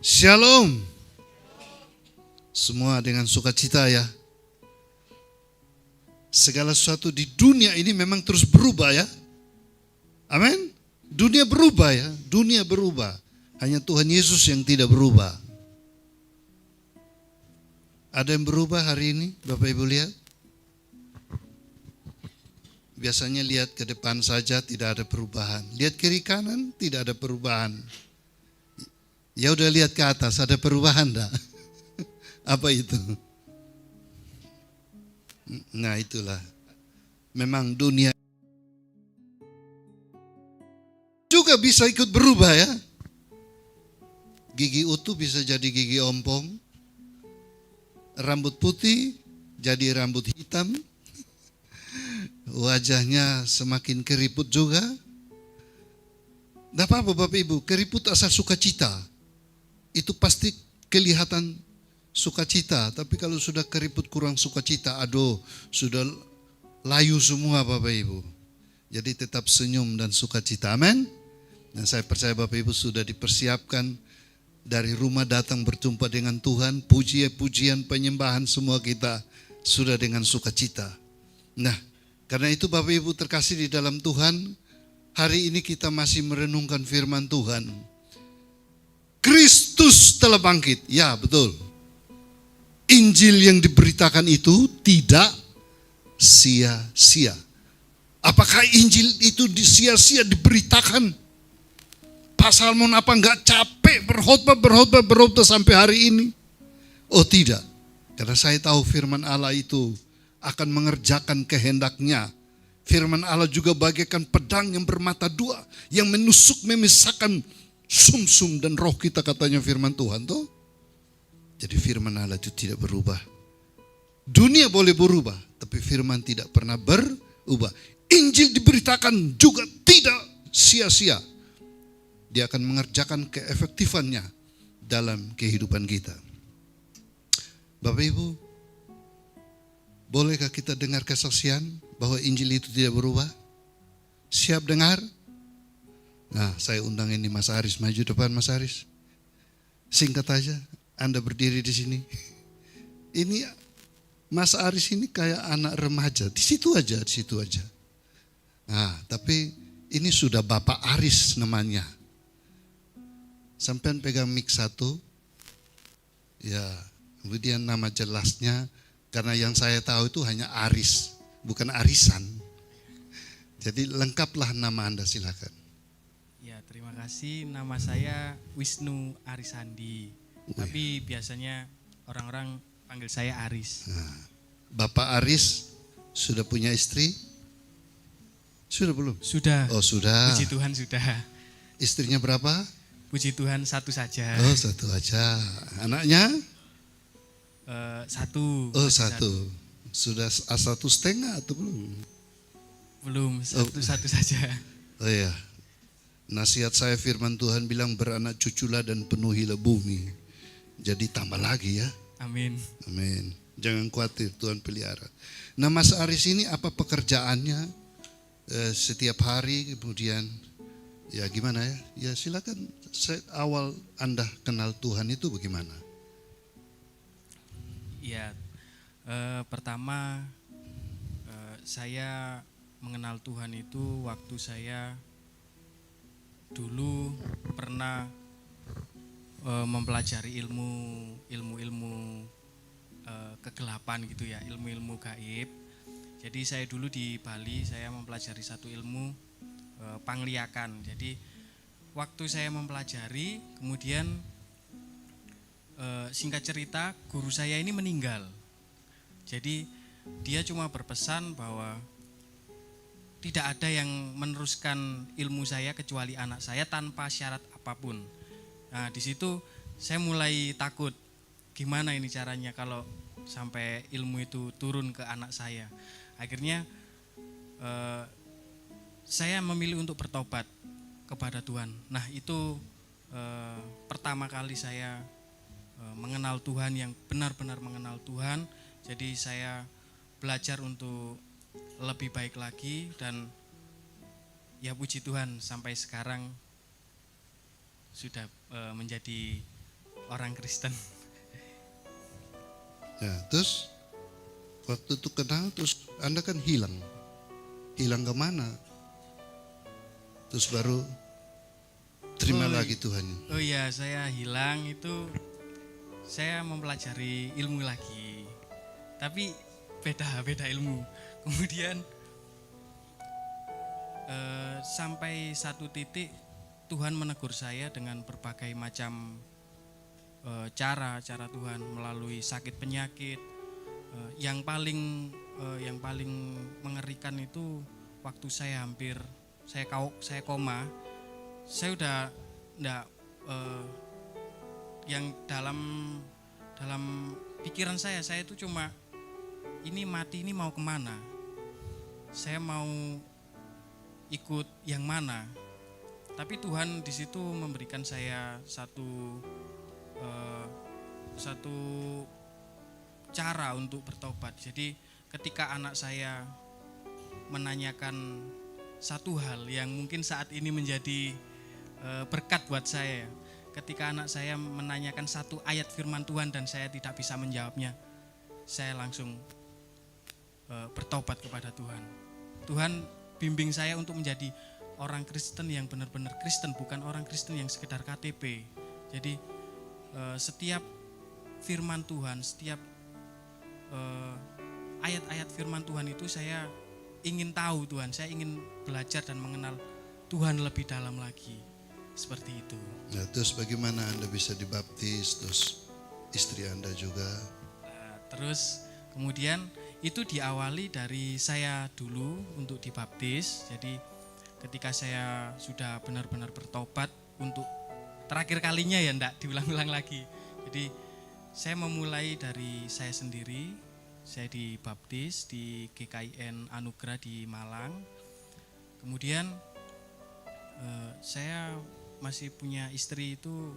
Shalom. Semua dengan sukacita ya. Segala sesuatu di dunia ini memang terus berubah ya. Amin. Dunia berubah ya. Dunia berubah. Hanya Tuhan Yesus yang tidak berubah. Ada yang berubah hari ini? Bapak Ibu lihat. Biasanya lihat ke depan saja tidak ada perubahan. Lihat kiri kanan tidak ada perubahan. Ya udah lihat ke atas, ada perubahan enggak? Apa itu? Nah itulah. Memang dunia juga bisa ikut berubah ya. Gigi utuh bisa jadi gigi ompong. Rambut putih jadi rambut hitam. Wajahnya semakin keriput juga. Tidak apa-apa Bapak Ibu, keriput asal sukacita. Itu pasti kelihatan sukacita. Tapi kalau sudah keriput kurang sukacita, aduh sudah layu semua Bapak Ibu. Jadi tetap senyum dan sukacita, amin. Dan saya percaya Bapak Ibu sudah dipersiapkan dari rumah datang berjumpa dengan Tuhan. Pujian penyembahan semua kita sudah dengan sukacita. Nah, karena itu Bapak Ibu terkasih di dalam Tuhan, hari ini kita masih merenungkan firman Tuhan. Kristus telah bangkit. Ya betul. Injil yang diberitakan itu tidak sia-sia. Apakah Injil itu sia-sia diberitakan? Pak Salmon apa enggak capek berkhotbah sampai hari ini? Oh tidak. Karena saya tahu firman Allah itu akan mengerjakan kehendaknya. Firman Allah juga bagaikan pedang yang bermata dua, yang menusuk memisahkan sumsum dan roh kita, katanya firman Tuhan tuh. Jadi firman Allah itu tidak berubah. Dunia boleh berubah, tapi firman tidak pernah berubah. Injil diberitakan juga tidak sia-sia. Dia akan mengerjakan keefektifannya dalam kehidupan kita. Bapak Ibu, bolehkah kita dengar kesaksian bahwa Injil itu tidak berubah? Siap dengar? Nah, saya undang ini Mas Aris, maju depan Mas Aris. Singkat aja, Anda berdiri di sini. Ini Mas Aris ini kayak anak remaja, di situ aja. Nah, tapi ini sudah Bapak Aris namanya. Sampai pegang mic satu. Ya, kemudian nama jelasnya, karena yang saya tahu itu hanya Aris, bukan arisan. Jadi lengkaplah nama Anda, silakan. Ya, terima kasih. Nama saya Wisnu Arisandi. Tapi biasanya orang-orang panggil saya Aris. Nah, Bapak Aris sudah punya istri? Sudah belum? Sudah. Oh sudah. Puji Tuhan sudah. Istrinya berapa? Puji Tuhan satu saja. Oh satu aja. Anaknya? Satu. Oh satu. Sudah satu setengah atau belum? Belum, satu saja. Oh iya. Nasihat saya firman Tuhan bilang beranak cuculah dan penuhilah bumi. Jadi tambah lagi ya. Amin. Amin. Jangan khawatir, Tuhan pelihara. Nah Mas Aris ini apa pekerjaannya? Setiap hari kemudian ya gimana ya? Ya silakan, awal Anda kenal Tuhan itu bagaimana? Ya, pertama saya mengenal Tuhan itu waktu saya dulu pernah mempelajari ilmu kegelapan gitu ya, ilmu gaib. Jadi saya dulu di Bali saya mempelajari satu ilmu pangliakan. Jadi waktu saya mempelajari, kemudian singkat cerita guru saya ini meninggal. Jadi dia cuma berpesan bahwa tidak ada yang meneruskan ilmu saya kecuali anak saya tanpa syarat apapun. Nah di situ saya mulai takut, gimana ini caranya kalau sampai ilmu itu turun ke anak saya. Akhirnya saya memilih untuk bertobat kepada Tuhan. Nah itu pertama kali saya mengenal Tuhan, yang benar-benar mengenal Tuhan. Jadi saya belajar untuk lebih baik lagi, dan ya puji Tuhan sampai sekarang sudah menjadi orang Kristen. Ya, terus waktu itu kenal, terus Anda kan hilang kemana? Terus baru terima lagi Tuhan. Oh iya, saya hilang itu saya mempelajari ilmu lagi. Tapi beda ilmu. Kemudian sampai satu titik Tuhan menegur saya dengan berbagai macam cara Tuhan melalui sakit penyakit. Yang paling mengerikan itu waktu saya koma. Saya udah enggak yang dalam pikiran saya itu cuma ini mati ini mau kemana? Saya mau ikut yang mana? Tapi Tuhan di situ memberikan saya satu cara untuk bertobat. Jadi ketika anak saya menanyakan satu hal yang mungkin saat ini menjadi berkat buat saya. Ketika anak saya menanyakan satu ayat firman Tuhan dan saya tidak bisa menjawabnya, saya langsung bertobat kepada Tuhan. Tuhan bimbing saya untuk menjadi orang Kristen yang benar-benar Kristen, bukan orang Kristen yang sekedar KTP. Jadi setiap firman Tuhan, setiap ayat-ayat firman Tuhan itu saya ingin tahu Tuhan, saya ingin belajar dan mengenal Tuhan lebih dalam lagi. Seperti itu. Nah, terus bagaimana Anda bisa dibaptis, terus istri Anda juga? Terus kemudian itu diawali dari saya dulu untuk dibaptis. Jadi ketika saya sudah benar-benar bertobat untuk terakhir kalinya ya, enggak diulang-ulang lagi. Jadi saya memulai dari saya sendiri. Saya dibaptis di GKIN Anugerah di Malang. Kemudian saya masih punya istri itu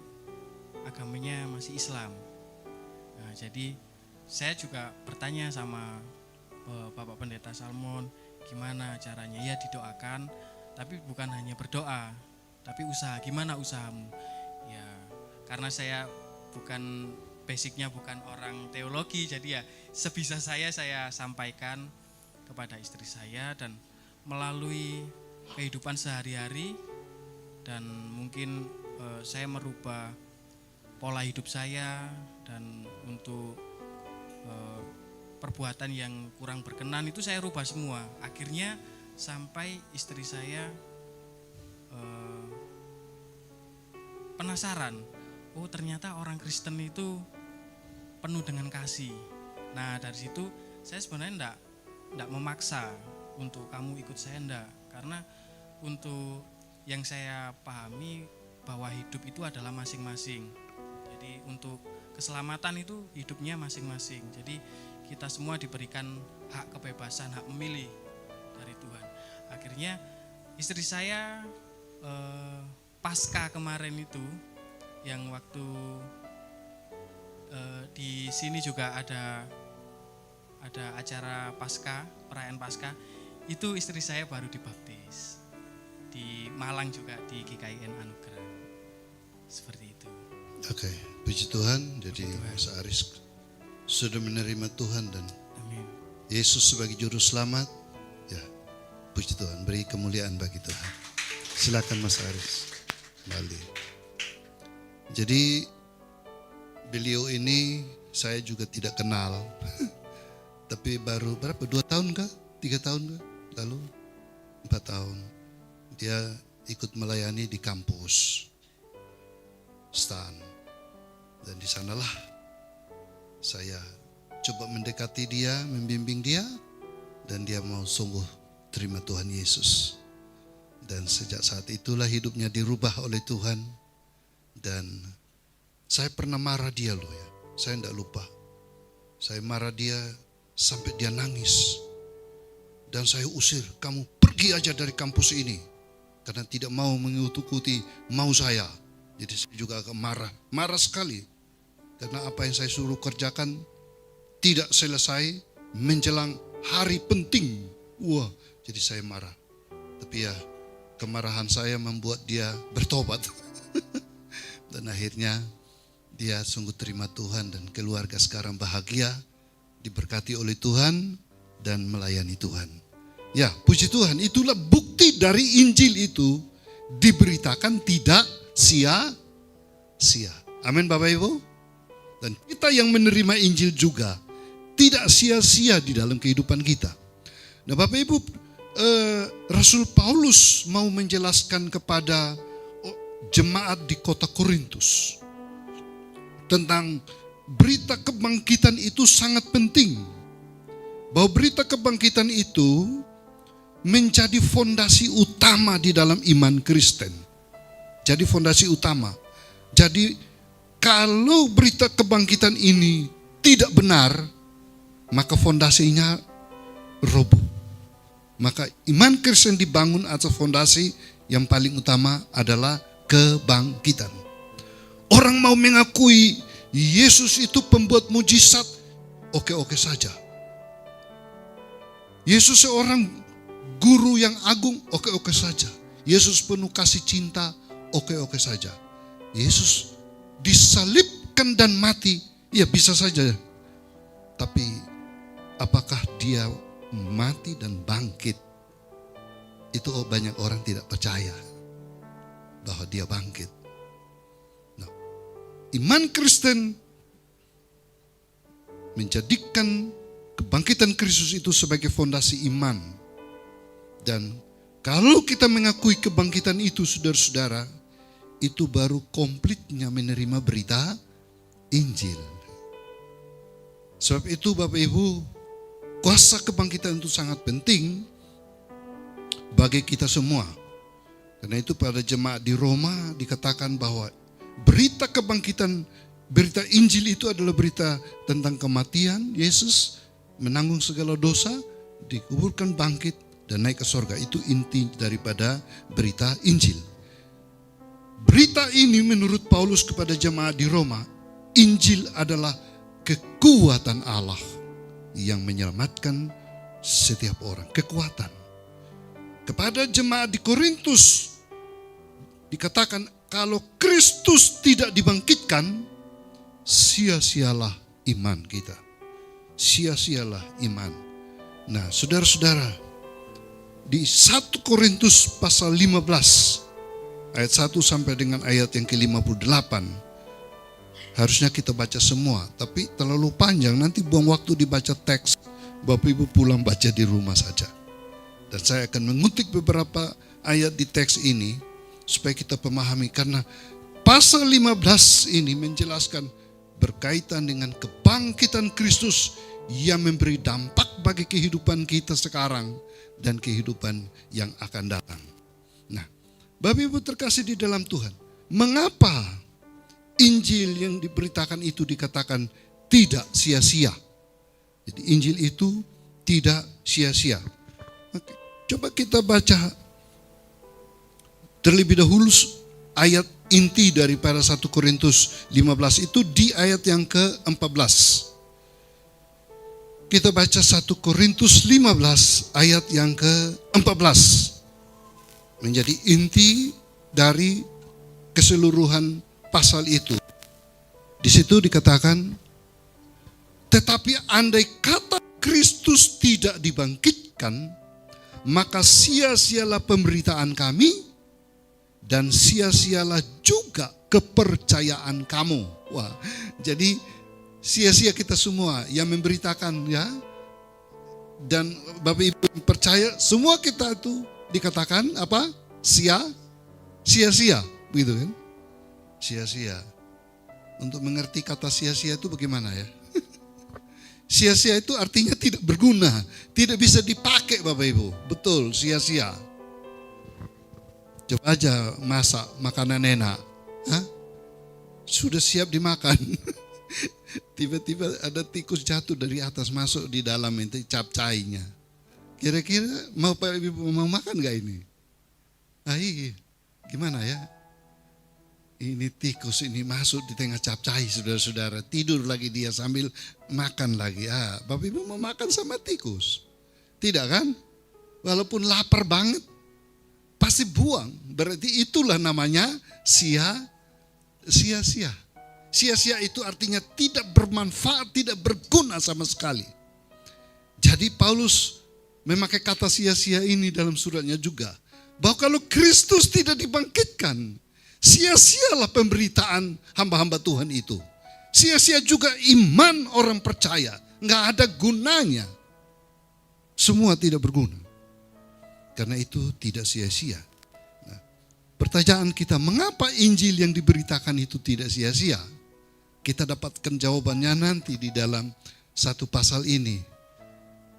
agamanya masih Islam. Nah, jadi saya juga bertanya sama Bapak Pendeta Salmon, gimana caranya? Ya didoakan, tapi bukan hanya berdoa, tapi usaha. Gimana usahamu? Ya, karena saya basicnya bukan orang teologi, jadi ya sebisa saya sampaikan kepada istri saya dan melalui kehidupan sehari-hari. Dan mungkin saya merubah pola hidup saya dan untuk perbuatan yang kurang berkenan itu saya rubah semua. Akhirnya sampai istri saya penasaran, oh ternyata orang Kristen itu penuh dengan kasih. Nah dari situ saya sebenarnya enggak memaksa untuk kamu ikut saya, enggak. Karena untuk yang saya pahami bahwa hidup itu adalah masing-masing. Jadi untuk keselamatan itu hidupnya masing-masing. Jadi kita semua diberikan hak kebebasan, hak memilih dari Tuhan. Akhirnya istri saya pasca kemarin itu, yang waktu di sini juga ada acara pasca, perayaan pasca, itu istri saya baru dibaptis. Di Malang juga di GKIN Anugerah. Seperti itu. Oke, puji Tuhan. Jadi Mas Aris sudah menerima Tuhan dan Amin. Yesus sebagai juru selamat. Ya, puji Tuhan, beri kemuliaan bagi Tuhan. Silakan Mas Aris kembali. Jadi beliau ini saya juga tidak kenal. Tapi baru berapa? 2 tahun kah? 3 tahun kah? Lalu 4 tahun. Dia ikut melayani di kampus STAN. Dan di sanalah saya coba mendekati dia, membimbing dia, dan dia mau sungguh terima Tuhan Yesus. Dan sejak saat itulah hidupnya dirubah oleh Tuhan. Dan saya pernah marah dia loh ya, saya tidak lupa. Saya marah dia sampai dia nangis. Dan saya usir, kamu pergi aja dari kampus ini. Karena tidak mau mengikuti mau saya. Jadi saya juga agak marah sekali. Karena apa yang saya suruh kerjakan tidak selesai menjelang hari penting. Wah, jadi saya marah. Tapi ya, kemarahan saya membuat dia bertobat. Dan akhirnya Dia sungguh terima Tuhan dan keluarga sekarang bahagia, diberkati oleh Tuhan dan melayani Tuhan. Ya, puji Tuhan, itulah bukti dari Injil itu diberitakan tidak sia-sia. Amin Bapak Ibu. Dan kita yang menerima Injil juga tidak sia-sia di dalam kehidupan kita. Nah Bapak Ibu, Rasul Paulus mau menjelaskan kepada jemaat di kota Korintus tentang berita kebangkitan itu sangat penting. Bahwa berita kebangkitan itu menjadi fondasi utama di dalam iman Kristen. Jadi fondasi utama. Jadi kalau berita kebangkitan ini tidak benar, maka fondasinya roboh. Maka iman Kristen dibangun atas fondasi yang paling utama adalah kebangkitan. Orang mau mengakui Yesus itu pembuat mujizat, oke-oke saja. Yesus seorang guru yang agung, oke-oke saja. Yesus penuh kasih cinta, oke-oke saja. Yesus disalibkan dan mati, ya bisa saja. Tapi apakah dia mati dan bangkit? Itu banyak orang tidak percaya bahwa dia bangkit. Nah, iman Kristen menjadikan kebangkitan Kristus itu sebagai fondasi iman. Dan kalau kita mengakui kebangkitan itu, saudara-saudara, itu baru komplitnya menerima berita Injil. Sebab itu Bapak Ibu, kuasa kebangkitan itu sangat penting bagi kita semua. Karena itu pada jemaat di Roma dikatakan bahwa berita kebangkitan, berita Injil itu adalah berita tentang kematian Yesus, menanggung segala dosa, dikuburkan, bangkit, dan naik ke sorga. Itu inti daripada berita Injil. Berita ini menurut Paulus kepada jemaat di Roma, Injil adalah kekuatan Allah yang menyelamatkan setiap orang. Kekuatan. Kepada jemaat di Korintus dikatakan kalau Kristus tidak dibangkitkan, sia-sialah iman kita. Sia-sialah iman. Nah, saudara-saudara, di 1 Korintus pasal 15 ayat 1 sampai dengan ayat yang ke-58 harusnya kita baca semua, tapi terlalu panjang, nanti buang waktu dibaca teks. Bapak Ibu pulang baca di rumah saja. Dan saya akan mengutip beberapa ayat di teks ini supaya kita pahami, karena pasal 15 ini menjelaskan berkaitan dengan kebangkitan Kristus yang memberi dampak bagi kehidupan kita sekarang dan kehidupan yang akan datang. Nah, Bapak Ibu terkasih di dalam Tuhan, mengapa Injil yang diberitakan itu dikatakan tidak sia-sia? Jadi Injil itu tidak sia-sia. Oke, coba kita baca terlebih dahulu ayat inti daripada 1 Korintus 15 itu di ayat yang ke-14. Kita baca 1 Korintus 15 ayat yang ke-14. Menjadi inti dari keseluruhan pasal itu. Di situ dikatakan, tetapi andai kata Kristus tidak dibangkitkan, maka sia-sialah pemberitaan kami dan sia-sialah juga kepercayaan kamu. Wah, jadi sia-sia kita semua yang memberitakan, ya. Dan Bapak Ibu percaya semua kita itu dikatakan apa? Sia-sia, begitu kan? Sia-sia. Untuk mengerti kata sia-sia itu bagaimana ya? Sia-sia itu artinya tidak berguna, tidak bisa dipakai Bapak Ibu. Betul, sia-sia. Coba aja masak makanan enak, sudah siap dimakan. Tiba-tiba ada tikus jatuh dari atas masuk di dalam itu capcainya. Kira-kira mau Pak Ibu mau makan gak ini? Iya. Gimana ya? Ini tikus ini masuk di tengah capcai, saudara-saudara. Tidur lagi dia sambil makan lagi. Bapak Ibu mau makan sama tikus? Tidak kan? Walaupun lapar banget, pasti buang. Berarti itulah namanya sia-sia. Sia-sia itu artinya tidak bermanfaat, tidak berguna sama sekali. Jadi Paulus memakai kata sia-sia ini dalam suratnya juga. Bahwa kalau Kristus tidak dibangkitkan, sia-sialah pemberitaan hamba-hamba Tuhan itu. Sia-sia juga iman orang percaya. Nggak ada gunanya. Semua tidak berguna. Karena itu tidak sia-sia. Nah, pertanyaan kita, mengapa Injil yang diberitakan itu tidak sia-sia? Kita dapatkan jawabannya nanti di dalam satu pasal ini.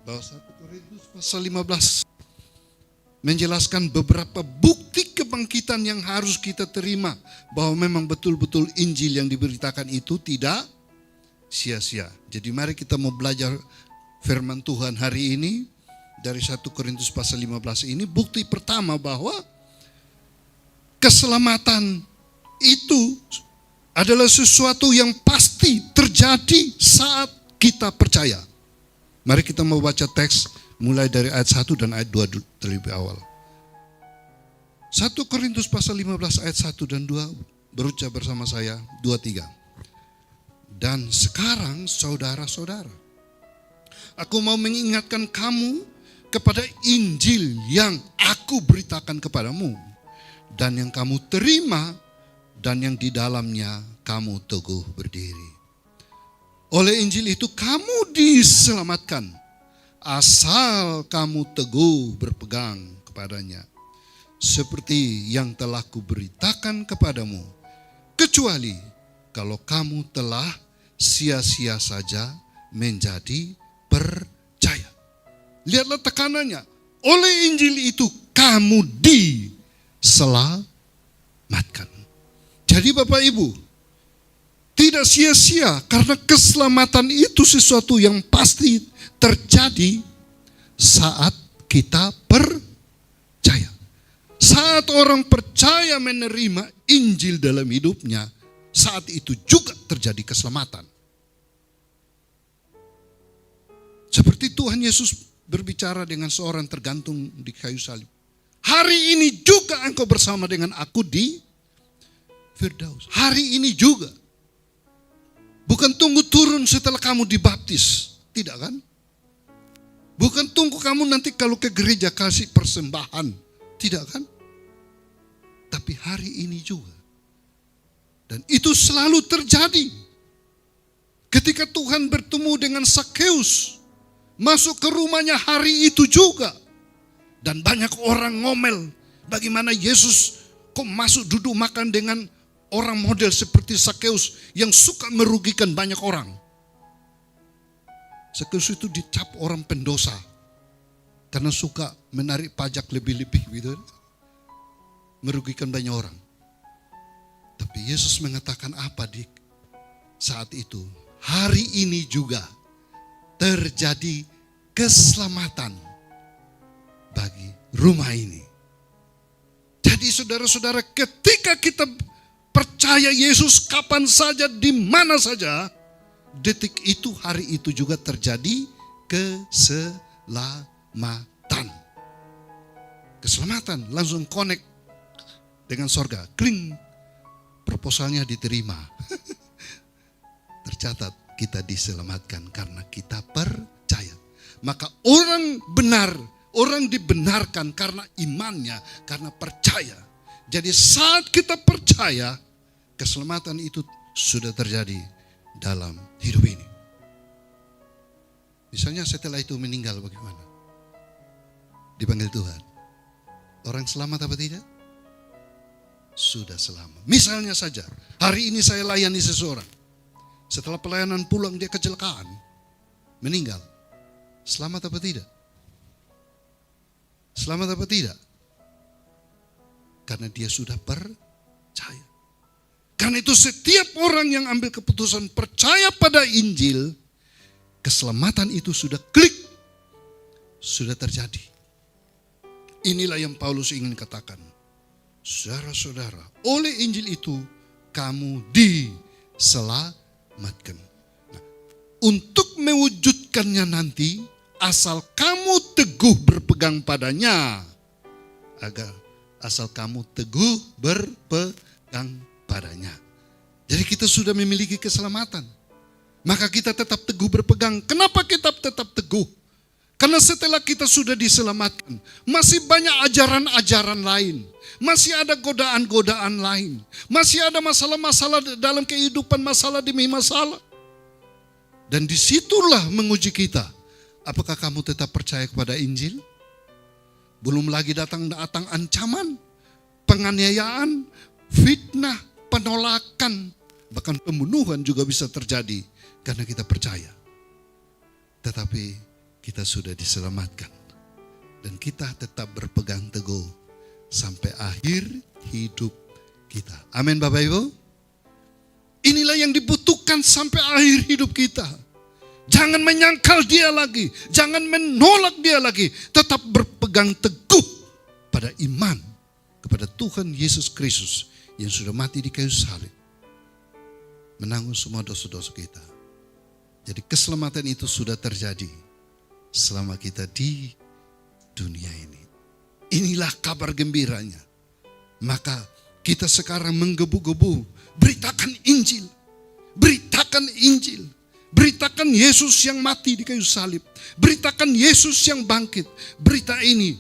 Bahwa 1 Korintus pasal 15 menjelaskan beberapa bukti kebangkitan yang harus kita terima. Bahwa memang betul-betul Injil yang diberitakan itu tidak sia-sia. Jadi mari kita mau belajar firman Tuhan hari ini. Dari 1 Korintus pasal 15 ini, bukti pertama bahwa keselamatan itu adalah sesuatu yang pasti terjadi saat kita percaya. Mari kita mau baca teks mulai dari ayat 1 dan ayat 2 terlebih awal. 1 Korintus pasal 15 ayat 1 dan 2 berucap bersama saya, 2-3. Dan sekarang saudara-saudara, aku mau mengingatkan kamu kepada Injil yang aku beritakan kepadamu, dan yang kamu terima, dan yang di dalamnya kamu teguh berdiri. Oleh Injil itu kamu diselamatkan, asal kamu teguh berpegang kepadanya, seperti yang telah kuberitakan kepadamu, kecuali kalau kamu telah sia-sia saja menjadi percaya. Lihatlah tekanannya. Oleh Injil itu kamu diselamatkan. Jadi Bapak Ibu, tidak sia-sia karena keselamatan itu sesuatu yang pasti terjadi saat kita percaya. Saat orang percaya menerima Injil dalam hidupnya, saat itu juga terjadi keselamatan. Seperti Tuhan Yesus berbicara dengan seorang tergantung di kayu salib. Hari ini juga engkau bersama dengan aku di Firdaus. Hari ini juga. Bukan tunggu turun setelah kamu dibaptis. Tidak kan? Bukan tunggu kamu nanti kalau ke gereja kasih persembahan. Tidak kan? Tapi hari ini juga. Dan itu selalu terjadi. Ketika Tuhan bertemu dengan Sakeus, masuk ke rumahnya hari itu juga. Dan banyak orang ngomel. Bagaimana Yesus kok masuk duduk makan dengan orang model seperti Sakeus yang suka merugikan banyak orang. Sakeus itu dicap orang pendosa. Karena suka menarik pajak lebih-lebih gitu. Merugikan banyak orang. Tapi Yesus mengatakan apa di saat itu? Hari ini juga terjadi keselamatan bagi rumah ini. Jadi saudara-saudara, ketika kita percaya Yesus kapan saja, di mana saja, detik itu, hari itu juga terjadi keselamatan. Keselamatan langsung connect dengan sorga. Kling, proposalnya diterima. Tercatat kita diselamatkan karena kita percaya. Maka orang benar, orang dibenarkan karena imannya, karena percaya. Jadi saat kita percaya, keselamatan itu sudah terjadi dalam hidup ini. Misalnya setelah itu meninggal bagaimana? Dipanggil Tuhan. Orang selamat apa tidak? Sudah selamat. Misalnya saja, hari ini saya layani seseorang. Setelah pelayanan pulang dia kecelakaan, meninggal. Selamat apa tidak? Selamat apa tidak? Karena dia sudah percaya. Karena itu setiap orang yang ambil keputusan percaya pada Injil, keselamatan itu sudah klik, sudah terjadi. Inilah yang Paulus ingin katakan. Saudara-saudara, oleh Injil itu kamu diselamatkan. Nah, untuk mewujudkannya nanti, asal kamu teguh berpegang padanya. Asal kamu teguh berpegang padanya. Jadi kita sudah memiliki keselamatan. Maka kita tetap teguh berpegang. Kenapa kita tetap teguh? Karena setelah kita sudah diselamatkan, masih banyak ajaran-ajaran lain. Masih ada godaan-godaan lain. Masih ada masalah-masalah dalam kehidupan, masalah demi masalah. Dan disitulah menguji kita. Apakah kamu tetap percaya kepada Injil? Belum lagi datang ancaman, penganiayaan, fitnah, penolakan, bahkan pembunuhan juga bisa terjadi karena kita percaya. Tetapi kita sudah diselamatkan dan kita tetap berpegang teguh sampai akhir hidup kita. Amin Bapak Ibu. Inilah yang dibutuhkan sampai akhir hidup kita. Jangan menyangkal dia lagi, jangan menolak dia lagi, tetap berpegang teguh pada iman kepada Tuhan Yesus Kristus yang sudah mati di kayu salib, menanggung semua dosa-dosa kita. Jadi keselamatan itu sudah terjadi selama kita di dunia ini. Inilah kabar gembiranya. Maka kita sekarang menggebu-gebu, beritakan Injil, beritakan Injil. Beritakan Yesus yang mati di kayu salib. Beritakan Yesus yang bangkit. Berita ini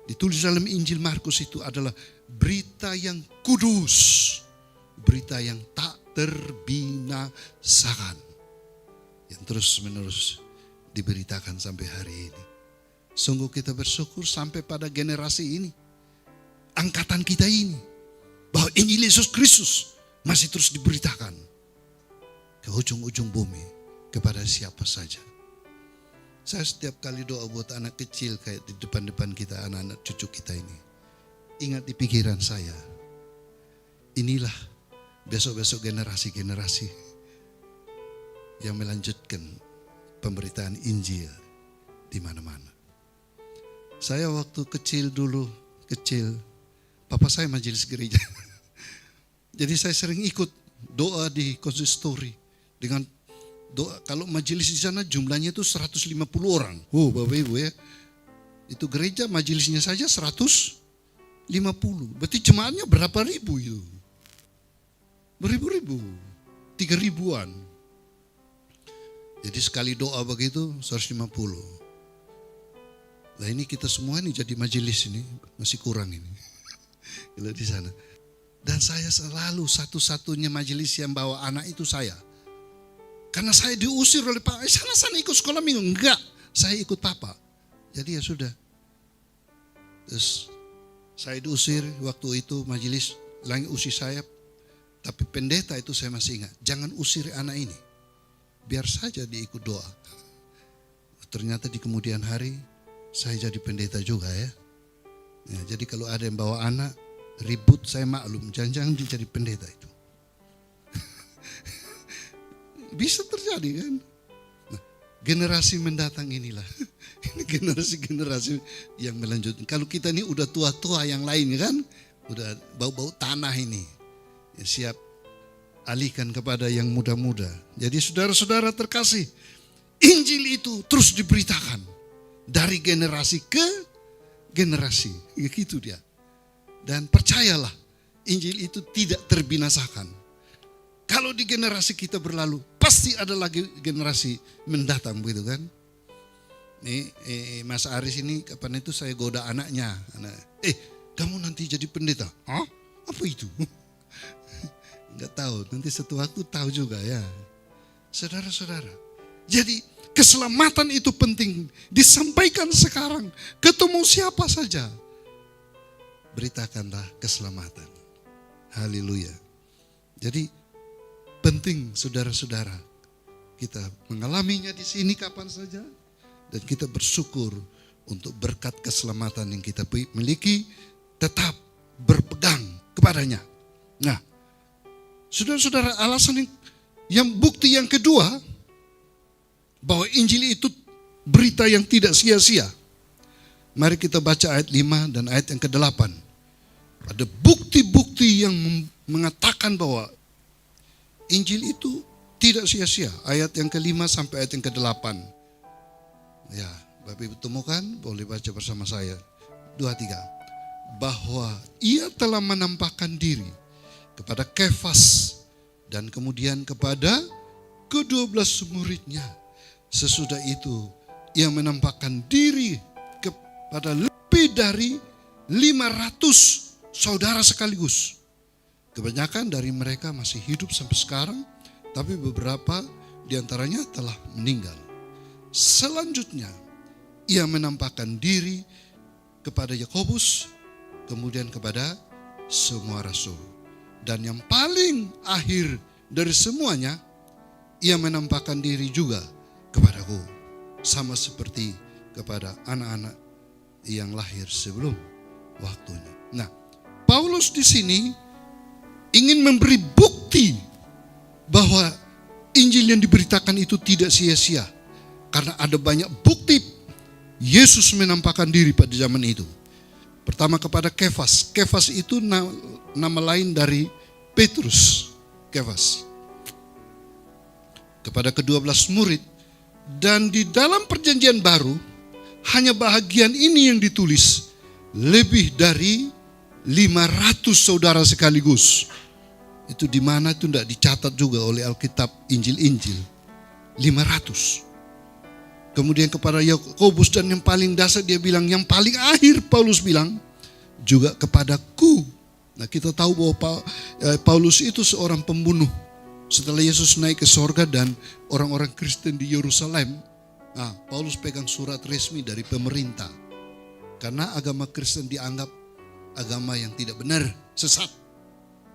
ditulis dalam Injil Markus itu adalah berita yang kudus. Berita yang tak terbinasakan. Yang terus menerus diberitakan sampai hari ini. Sungguh kita bersyukur sampai pada generasi ini. Angkatan kita ini. Bahwa Injil Yesus Kristus masih terus diberitakan. Ke ujung-ujung bumi. Kepada siapa saja. Saya setiap kali doa buat anak kecil kayak di depan-depan kita, anak-anak cucu kita ini. Ingat di pikiran saya. Inilah besok-besok generasi-generasi yang melanjutkan pemberitaan Injil di mana-mana. Saya waktu kecil papa saya majelis gereja. Jadi saya sering ikut doa di konsistori dengan doa. Kalau majelis di sana jumlahnya itu 150 orang. Oh Bapak Ibu ya. Itu gereja majelisnya saja 150. Berarti jemaatnya berapa ribu itu? Beribu-ribu. 3.000-an. Jadi sekali doa begitu 150. Nah ini kita semua ini jadi majelis ini. Masih kurang ini. Kalau di sana. Dan saya selalu satu-satunya majelis yang bawa anak itu saya. Karena saya diusir oleh Pak, sana ikut sekolah minggu. Enggak, saya ikut Papa. Jadi ya sudah. Terus saya diusir waktu itu majelis lagi usir saya. Tapi pendeta itu saya masih ingat. Jangan usir anak ini. Biar saja dia ikut doa. Ternyata di kemudian hari saya jadi pendeta juga ya. Jadi kalau ada yang bawa anak ribut saya maklum. Jangan-jangan dia jadi pendeta itu. Bisa terjadi kan. Nah, generasi mendatang inilah. Ini generasi-generasi yang melanjutkan. Kalau kita ini udah tua-tua yang lain kan. Udah bau-bau tanah ini. Ya, siap alihkan kepada yang muda-muda. Jadi saudara-saudara terkasih. Injil itu terus diberitakan. Dari generasi ke generasi. Ya gitu dia. Dan percayalah. Injil itu tidak terbinasakan. Kalau di generasi kita berlalu, pasti ada lagi generasi mendatang begitu kan. Nih Mas Aris ini kapan itu saya goda anaknya. Kamu nanti jadi pendeta. Hah? Apa itu? Enggak tahu, nanti suatu waktu tahu juga ya. Saudara-saudara, jadi keselamatan itu penting. Disampaikan sekarang, ketemu siapa saja. Beritakanlah keselamatan. Haleluya. Jadi penting saudara-saudara, kita mengalaminya di sini kapan saja dan kita bersyukur untuk berkat keselamatan yang kita miliki, tetap berpegang kepadanya. Nah, saudara-saudara, alasan yang bukti yang kedua bahwa Injil itu berita yang tidak sia-sia. Mari kita baca ayat 5 dan ayat yang ke-8. Ada bukti-bukti yang mengatakan bahwa Injil itu tidak sia-sia. Ayat yang ke-5 sampai ayat yang ke-8. Ya, Bapak Ibu temukan, boleh baca bersama saya. 2, 3. Bahwa ia telah menampakkan diri kepada Kefas dan kemudian kepada ke-12 muridnya. Sesudah itu ia menampakkan diri kepada lebih dari 500 saudara sekaligus. Kebanyakan dari mereka masih hidup sampai sekarang, tapi beberapa di antaranya telah meninggal. Selanjutnya, ia menampakkan diri kepada Yakobus, kemudian kepada semua rasul. Dan yang paling akhir dari semuanya, ia menampakkan diri juga kepadaku, sama seperti kepada anak-anak yang lahir sebelum waktunya. Nah, Paulus di sini ingin memberi bukti bahwa Injil yang diberitakan itu tidak sia-sia. Karena ada banyak bukti Yesus menampakkan diri pada zaman itu. Pertama kepada Kefas. Kefas itu nama lain dari Petrus. Kefas. Kepada ke-12 murid. Dan di dalam perjanjian baru, hanya bahagian ini yang ditulis. Lebih dari 500 saudara sekaligus. Itu di mana itu tidak dicatat juga oleh Alkitab Injil-Injil. 500. Kemudian kepada Yakobus, dan yang paling dasar dia bilang, yang paling akhir Paulus bilang juga kepadaku. Nah, kita tahu bahwa Paulus itu seorang pembunuh. Setelah Yesus naik ke sorga dan orang-orang Kristen di Yerusalem, nah, Paulus pegang surat resmi dari pemerintah. Karena agama Kristen dianggap agama yang tidak benar, sesat.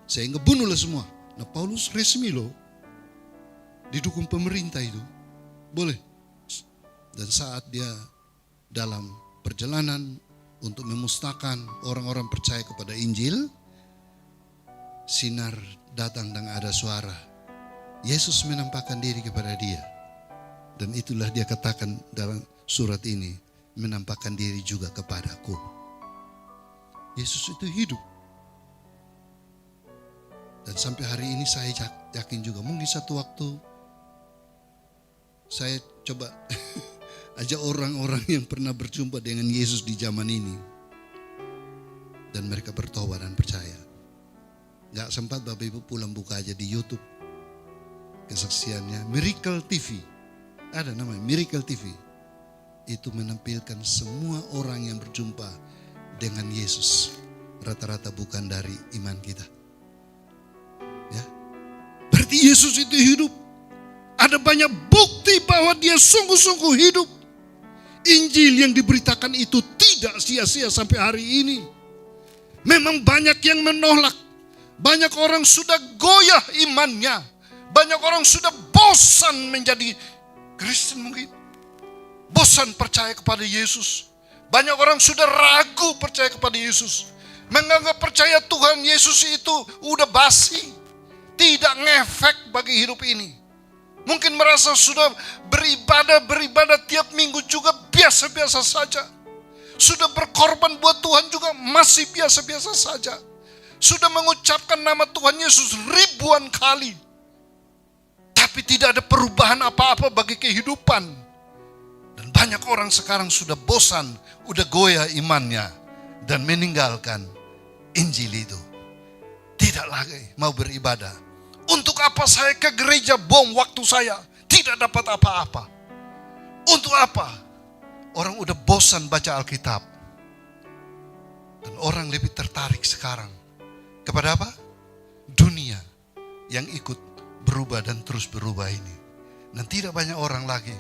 Sehingga bunuhlah semua. Nah, Paulus resmi loh. Didukung pemerintah itu. Boleh. Dan saat dia dalam perjalanan untuk memusnahkan orang-orang percaya kepada Injil, sinar datang dan ada suara. Yesus menampakkan diri kepada dia. Dan itulah dia katakan dalam surat ini, menampakkan diri juga kepadaku. Yesus itu hidup. Dan sampai hari ini saya yakin juga, mungkin satu waktu saya coba ajak orang-orang yang pernah berjumpa dengan Yesus di zaman ini. Dan mereka bertobat dan percaya. Gak sempat Bapak Ibu pulang buka aja di YouTube. Kesaksiannya Miracle TV. Ada namanya Miracle TV. Itu menampilkan semua orang yang berjumpa dengan Yesus. Rata-rata bukan dari iman kita. Ya. Berarti Yesus itu hidup. Ada banyak bukti bahwa dia sungguh-sungguh hidup. Injil yang diberitakan itu tidak sia-sia sampai hari ini. Memang banyak yang menolak. Banyak orang sudah goyah imannya. Banyak orang sudah bosan menjadi Kristen mungkin. Bosan percaya kepada Yesus. Banyak orang sudah ragu percaya kepada Yesus. Menganggap percaya Tuhan Yesus itu udah basi. Tidak ngefek bagi hidup ini. Mungkin merasa sudah beribadah tiap minggu juga biasa-biasa saja. Sudah berkorban buat Tuhan juga masih biasa-biasa saja. Sudah mengucapkan nama Tuhan Yesus ribuan kali. Tapi tidak ada perubahan apa-apa bagi kehidupan. Dan banyak orang sekarang sudah bosan, udah goyah imannya. Dan meninggalkan Injil itu. Tidak lagi mau beribadah. Untuk apa saya ke gereja, bom waktu saya, tidak dapat apa-apa. Untuk apa? Orang udah bosan baca Alkitab. Dan orang lebih tertarik sekarang kepada apa? Dunia yang ikut berubah dan terus berubah ini. Dan tidak banyak orang lagi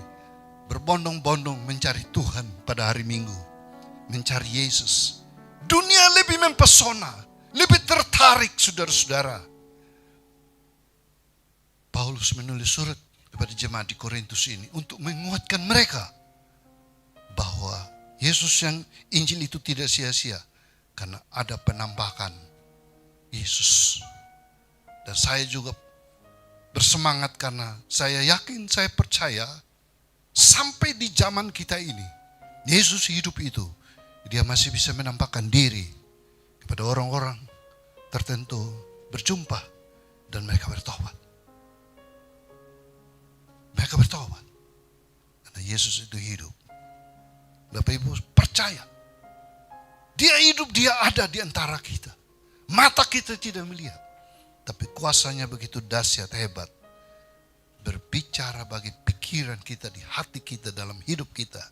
berbondong-bondong mencari Tuhan pada hari Minggu. Mencari Yesus. Dunia lebih mempesona, lebih tertarik saudara-saudara. Paulus menulis surat kepada jemaat di Korintus ini untuk menguatkan mereka bahwa Yesus yang Injil itu tidak sia-sia karena ada penampakan Yesus. Dan saya juga bersemangat karena saya yakin, saya percaya sampai di zaman kita ini Yesus hidup itu, dia masih bisa menampakkan diri kepada orang-orang tertentu, berjumpa dan mereka bertobat. Mereka bertobat. Karena Yesus itu hidup. Bapak Ibu percaya. Dia hidup, dia ada di antara kita. Mata kita tidak melihat. Tapi kuasanya begitu dahsyat, hebat. Berbicara bagi pikiran kita, di hati kita, dalam hidup kita.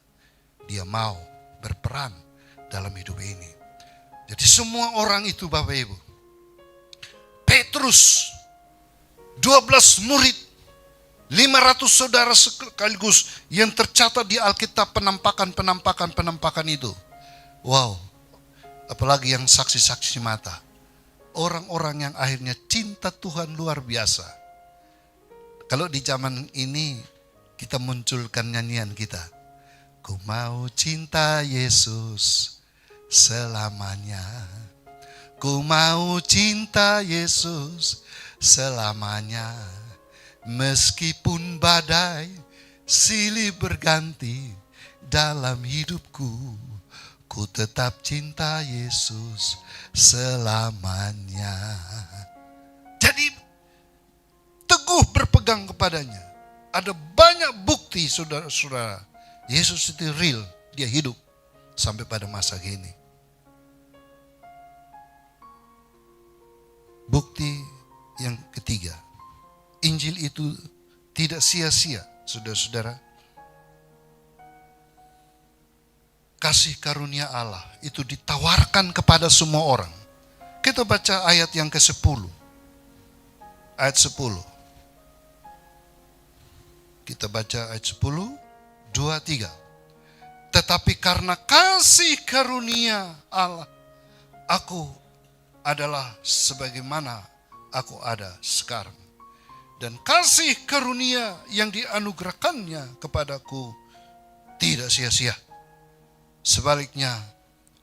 Dia mau berperan dalam hidup ini. Jadi semua orang itu Bapak Ibu. Petrus, 12 murid, 500 saudara sekaligus yang tercatat di Alkitab, penampakan itu. Wow, apalagi yang saksi-saksi mata. Orang-orang yang akhirnya cinta Tuhan luar biasa. Kalau di zaman ini kita munculkan nyanyian kita. Ku mau cinta Yesus selamanya. Ku mau cinta Yesus selamanya. Meskipun badai silih berganti dalam hidupku, ku tetap cinta Yesus selamanya. Jadi teguh berpegang kepadanya. Ada banyak bukti saudara-saudara. Yesus itu real, dia hidup sampai pada masa kini. Bukti yang ketiga, Injil itu tidak sia-sia, saudara-saudara. Kasih karunia Allah itu ditawarkan kepada semua orang. Kita baca ayat yang ke-10. Ayat 10. Kita baca ayat 10, 2, 3. Tetapi karena kasih karunia Allah, aku adalah sebagaimana aku ada sekarang. Dan kasih karunia yang dianugerahkannya kepadaku tidak sia-sia. Sebaliknya,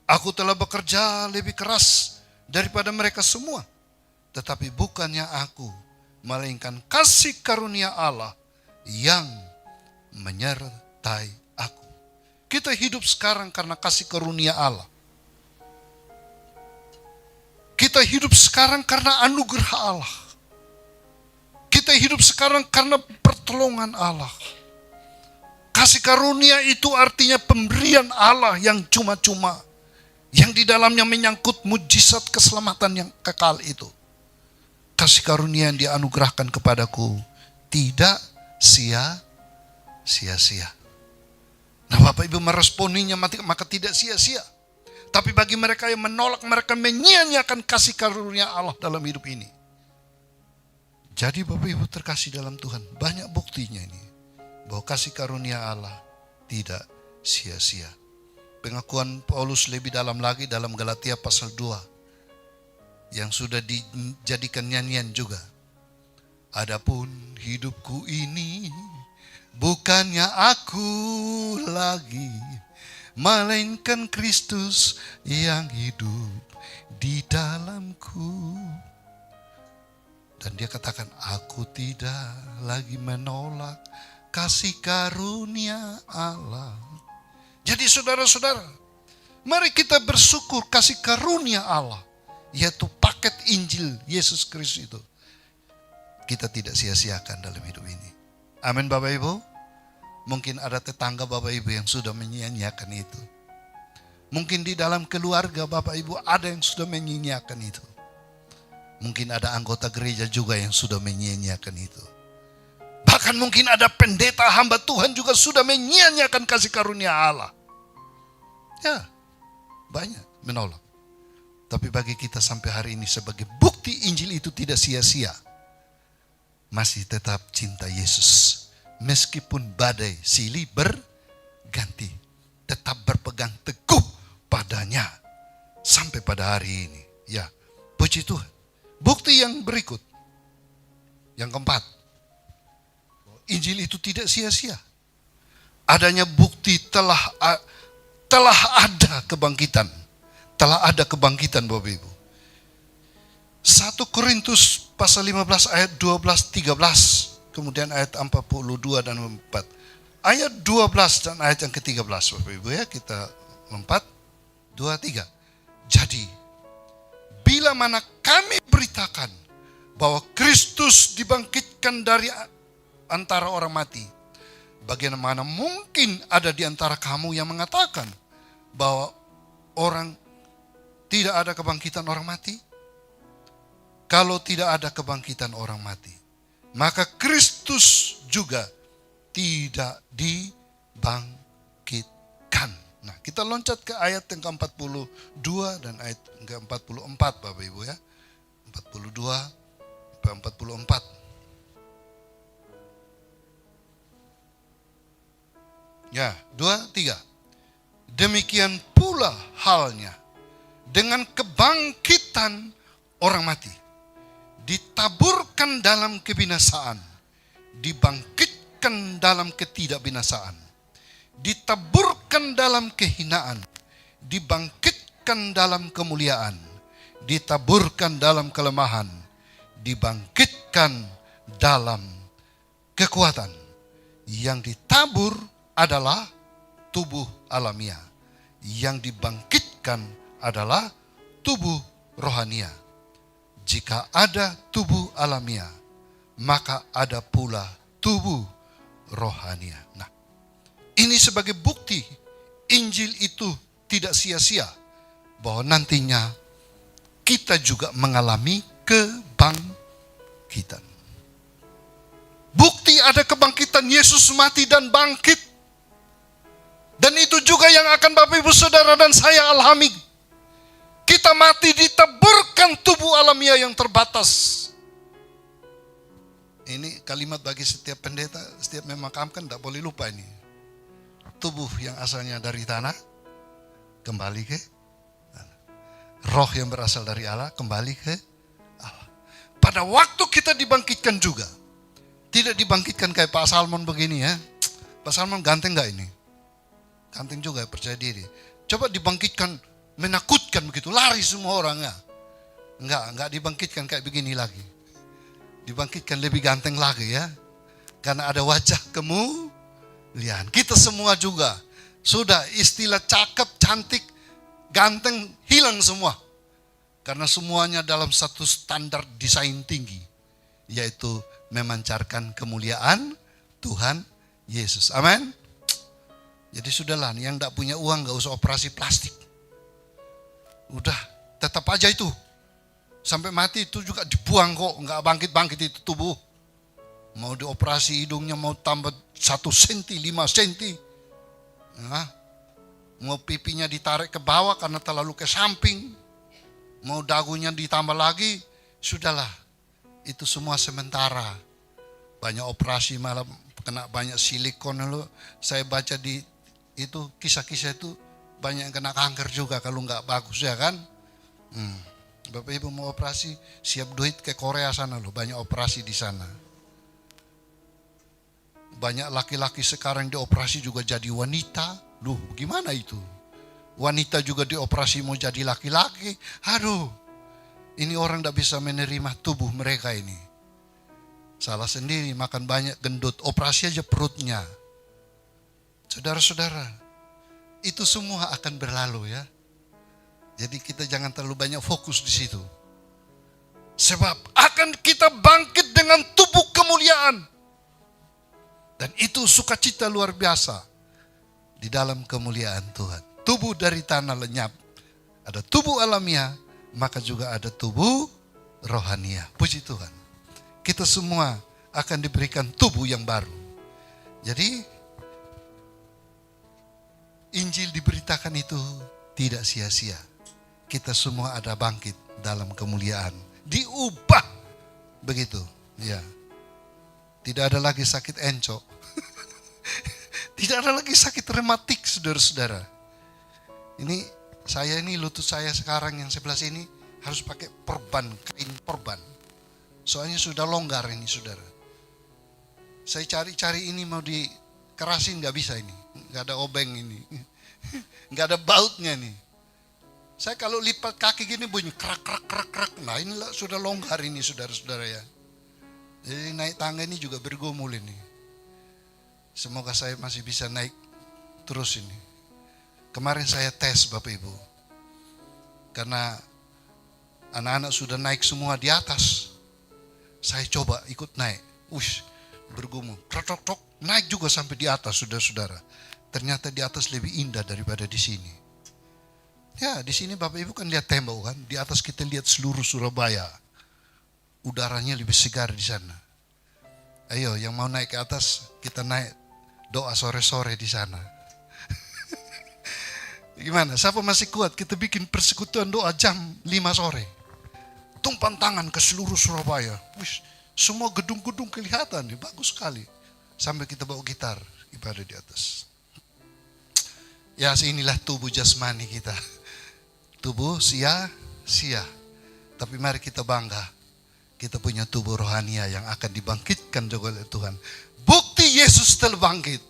aku telah bekerja lebih keras daripada mereka semua. Tetapi bukannya aku, melainkan kasih karunia Allah yang menyertai aku. Kita hidup sekarang karena kasih karunia Allah. Kita hidup sekarang karena anugerah Allah. Kita hidup sekarang karena pertolongan Allah. Kasih karunia itu artinya pemberian Allah yang cuma-cuma. Yang di dalamnya menyangkut mujizat keselamatan yang kekal itu. Kasih karunia yang dianugerahkan kepadaku tidak sia-sia. Nah Bapak Ibu meresponinya maka tidak sia-sia. Tapi bagi mereka yang menolak, mereka menyia-nyiakan kasih karunia Allah dalam hidup ini. Jadi Bapak Ibu terkasih dalam Tuhan, banyak buktinya ini. Bahwa kasih karunia Allah tidak sia-sia. Pengakuan Paulus lebih dalam lagi dalam Galatia pasal 2. Yang sudah dijadikan nyanyian juga. Adapun hidupku ini bukannya aku lagi, melainkan Kristus yang hidup di dalamku. Dan dia katakan, aku tidak lagi menolak kasih karunia Allah. Jadi saudara-saudara, mari kita bersyukur kasih karunia Allah, yaitu paket Injil Yesus Kristus itu. Kita tidak sia-siakan dalam hidup ini. Amin Bapak Ibu. Mungkin ada tetangga Bapak Ibu yang sudah menyia-nyiakan itu. Mungkin di dalam keluarga Bapak Ibu ada yang sudah menyia-nyiakan itu. Mungkin ada anggota gereja juga yang sudah menyia-nyiakan itu. Bahkan mungkin ada pendeta hamba Tuhan juga sudah menyia-nyiakan kasih karunia Allah. Ya, banyak menolak. Tapi bagi kita sampai hari ini sebagai bukti Injil itu tidak sia-sia. Masih tetap cinta Yesus. Meskipun badai silih berganti. Tetap berpegang teguh padanya. Sampai pada hari ini. Ya, puji Tuhan. Bukti yang berikut. Yang keempat. Injil itu tidak sia-sia. Adanya bukti telah ada kebangkitan. Telah ada kebangkitan Bapak Ibu. 1 Korintus pasal 15 ayat 12-13. Kemudian ayat 42 dan 4. Ayat 12 dan ayat yang ke-13 Bapak Ibu ya. Kita 4, 2, 3. Jadi, bila mana kami beritakan bahwa Kristus dibangkitkan dari antara orang mati, bagaimana mungkin ada di antara kamu yang mengatakan bahwa tidak ada kebangkitan orang mati? kalau tidak ada kebangkitan orang mati, maka Kristus juga tidak dibangkitkan. Nah, kita loncat ke ayat yang ke-42 dan ayat ke-44 Bapak Ibu ya. 42 sampai 44. Ya, 2, 3. Demikian pula halnya dengan kebangkitan orang mati. Ditaburkan dalam kebinasaan, dibangkitkan dalam ketidakbinasaan. Ditaburkan dalam kehinaan, dibangkitkan dalam kemuliaan. Ditaburkan dalam kelemahan, dibangkitkan dalam kekuatan. Yang ditabur adalah tubuh alamiah, yang dibangkitkan adalah tubuh rohania. Jika ada tubuh alamiah, maka ada pula tubuh rohania. Nah, ini sebagai bukti Injil itu tidak sia-sia, bahwa nantinya kita juga mengalami kebangkitan. Bukti ada kebangkitan, Yesus mati dan bangkit. Dan itu juga yang akan Bapak Ibu Saudara dan saya alami. Kita mati ditaburkan tubuh alamiah yang terbatas. Ini kalimat bagi setiap pendeta, setiap memakamkan tidak boleh lupa ini. Tubuh yang asalnya dari tanah, kembali ke tanah. Roh yang berasal dari Allah, kembali ke Allah. Pada waktu kita dibangkitkan juga, tidak dibangkitkan kayak Pak Salmon begini ya. Pak Salmon ganteng gak ini? Ganteng juga, percaya diri. Coba dibangkitkan menakutkan begitu, lari semua orang ya. Enggak dibangkitkan kayak begini lagi. Dibangkitkan lebih ganteng lagi ya. Karena ada wajah kemuliaan. Kita semua juga sudah istilah cakep, cantik, ganteng hilang semua. Karena semuanya dalam satu standar desain tinggi, yaitu memancarkan kemuliaan Tuhan Yesus. Amin. Jadi sudahlah, yang tidak punya uang gak usah operasi plastik. Udah, tetap aja itu. Sampai mati itu juga dibuang kok, gak bangkit-bangkit itu tubuh. Mau dioperasi hidungnya mau tambah 1 senti, 5 senti. Nah, mau pipinya ditarik ke bawah karena terlalu ke samping. Mau dagunya ditambah lagi, sudahlah. Itu semua sementara. Banyak operasi malah kena banyak silikon. Lalu saya baca di itu kisah-kisah itu banyak yang kena kanker juga kalau nggak bagus ya kan. Bapak Ibu mau operasi, siap duit ke Korea sana loh, banyak operasi di sana. Banyak laki-laki sekarang dioperasi juga jadi wanita. Duh, gimana itu? Wanita juga dioperasi mau jadi laki-laki. Aduh, ini orang tidak bisa menerima tubuh mereka ini. Salah sendiri, makan banyak, gendut, operasi aja perutnya. Saudara-saudara, itu semua akan berlalu ya. Jadi kita jangan terlalu banyak fokus di situ. Sebab akan kita bangkit dengan tubuh kemuliaan. Dan itu sukacita luar biasa di dalam kemuliaan Tuhan. Tubuh dari tanah lenyap. Ada tubuh alamiah, maka juga ada tubuh rohania. Puji Tuhan. Kita semua akan diberikan tubuh yang baru. Jadi Injil diberitakan itu tidak sia-sia. Kita semua ada bangkit dalam kemuliaan. Diubah begitu. Ya. Tidak ada lagi sakit encok. Tidak ada lagi sakit rematik, saudara-saudara. Saya ini lutut saya sekarang yang sebelah sini harus pakai perban, kain perban. Soalnya sudah longgar ini, saudara. Saya cari-cari ini mau dikerasin gak bisa ini. Gak ada obeng ini. Gak ada bautnya nih. Saya kalau lipat kaki gini bunyi krak. Nah inilah sudah longgar ini, saudara-saudara ya. Jadi naik tangga ini juga bergumul ini. Semoga saya masih bisa naik terus ini. Kemarin saya tes Bapak Ibu. Karena anak-anak sudah naik semua di atas. Saya coba ikut naik. Bergumul. Tok. Naik juga sampai di atas, saudara-saudara. Ternyata di atas lebih indah daripada di sini. Ya, di sini Bapak Ibu kan lihat tembok kan. Di atas kita lihat seluruh Surabaya. udaranya lebih segar di sana. Ayo yang mau naik ke atas, kita naik doa sore-sore di sana. Gimana? Siapa masih kuat? Kita bikin persekutuan doa jam 5 sore. Tumpang tangan ke seluruh Surabaya. Wih, semua gedung-gedung kelihatan, bagus sekali. Sampai kita bawa gitar, ibadah di atas. Ya, inilah tubuh jasmani kita. Tubuh sia-sia. Tapi mari kita bangga. Kita punya tubuh rohania yang akan dibangkitkan juga oleh Tuhan. Bukti Yesus telah bangkit.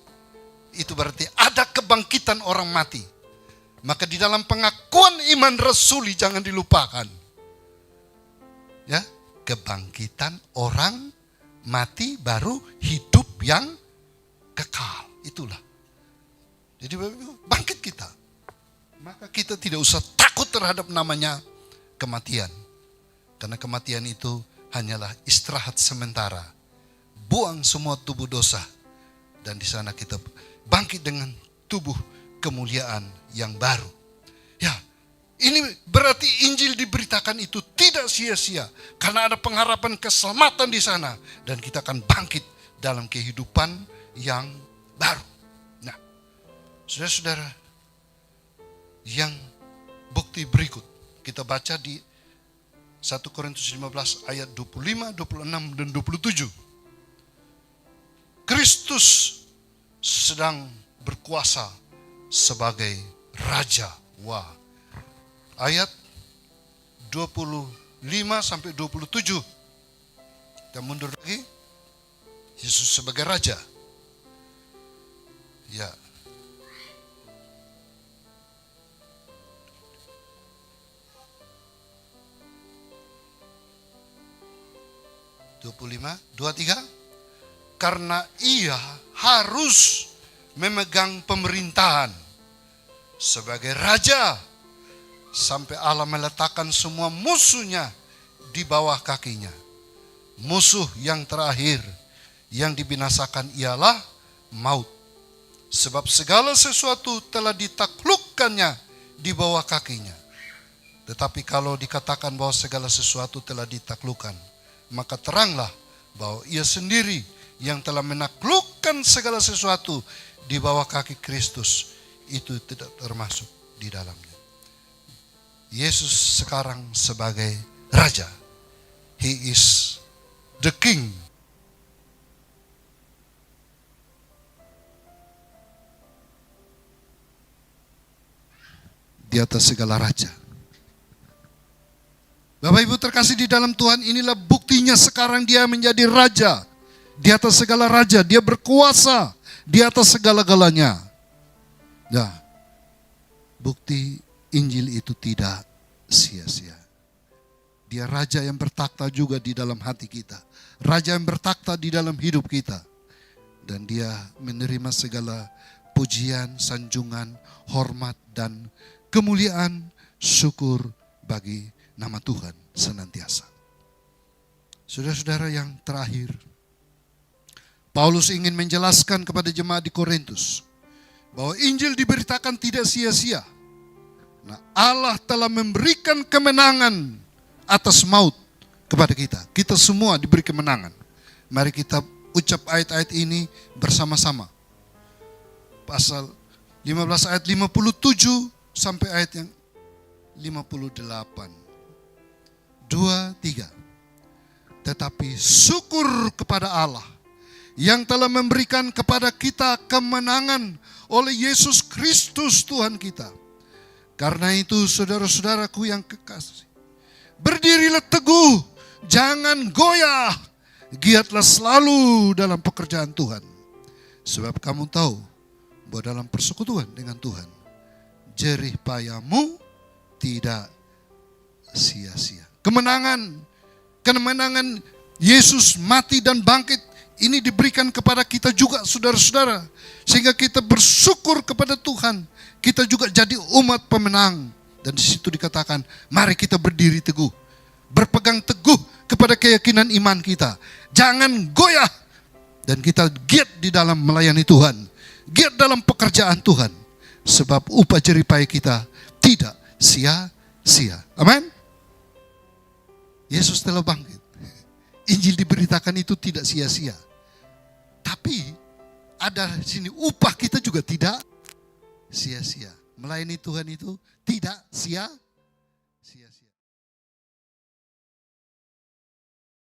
Itu berarti ada kebangkitan orang mati. Maka di dalam pengakuan iman rasuli jangan dilupakan. Ya, kebangkitan orang mati baru hidup yang kekal. Itulah. Jadi bangkit kita. Maka kita tidak usah takut terhadap namanya kematian. Karena kematian itu hanyalah istirahat sementara. Buang semua tubuh dosa. Dan di sana kita bangkit dengan tubuh kemuliaan yang baru. Ya, ini berarti Injil diberitakan itu tidak sia-sia. Karena ada pengharapan keselamatan di sana. Dan kita akan bangkit dalam kehidupan yang baru. Nah, saudara-saudara, yang bukti berikut. Kita baca di 1 Korintus 15 ayat 25, 26, dan 27. Kristus sedang berkuasa sebagai Raja. Wah. Ayat 25 sampai 27. Kita mundur lagi. Yesus sebagai Raja. Ya. Karena ia harus memegang pemerintahan sebagai raja sampai Allah meletakkan semua musuhnya di bawah kakinya. Musuh yang terakhir yang dibinasakan ialah maut. Sebab segala sesuatu telah ditaklukkannya di bawah kakinya. Tetapi kalau dikatakan bahwa segala sesuatu telah ditaklukkan, maka teranglah bahwa ia sendiri yang telah menaklukkan segala sesuatu di bawah kaki Kristus, itu tidak termasuk di dalamnya. Yesus sekarang sebagai Raja. He is the King. Di atas segala raja. Bapak Ibu terkasih di dalam Tuhan, inilah buktinya sekarang dia menjadi Raja. Di atas segala raja, dia berkuasa di atas segala-galanya. Nah, bukti Injil itu tidak sia-sia. Dia Raja yang bertakhta juga di dalam hati kita. Raja yang bertakhta di dalam hidup kita. Dan dia menerima segala pujian, sanjungan, hormat, dan kemuliaan, syukur bagi nama Tuhan senantiasa. Saudara-saudara yang terakhir, Paulus ingin menjelaskan kepada jemaat di Korintus bahwa Injil diberitakan tidak sia-sia. Nah, Allah telah memberikan kemenangan atas maut kepada kita. Kita semua diberi kemenangan. Mari kita ucap ayat-ayat ini bersama-sama. Pasal 15 ayat 57 sampai ayat yang 58. 2, 3. Tetapi syukur kepada Allah yang telah memberikan kepada kita kemenangan oleh Yesus Kristus Tuhan kita. Karena itu saudara-saudaraku yang kekasih, berdirilah teguh, jangan goyah, giatlah selalu dalam pekerjaan Tuhan. Sebab kamu tahu bahwa dalam persekutuan dengan Tuhan, jerih payahmu tidak sia-sia. Kemenangan Yesus mati dan bangkit ini diberikan kepada kita juga, saudara-saudara. Sehingga kita bersyukur kepada Tuhan. Kita juga jadi umat pemenang. Dan di situ dikatakan, mari kita berdiri teguh. Berpegang teguh kepada keyakinan iman kita. Jangan goyah. Dan kita giat di dalam melayani Tuhan. Giat dalam pekerjaan Tuhan. Sebab upah jerih payah kita tidak sia-sia. Amin. Yesus telah bangkit. Injil diberitakan itu tidak sia-sia. Tapi ada sini upah kita juga tidak sia-sia. Melayani Tuhan itu tidak sia-sia.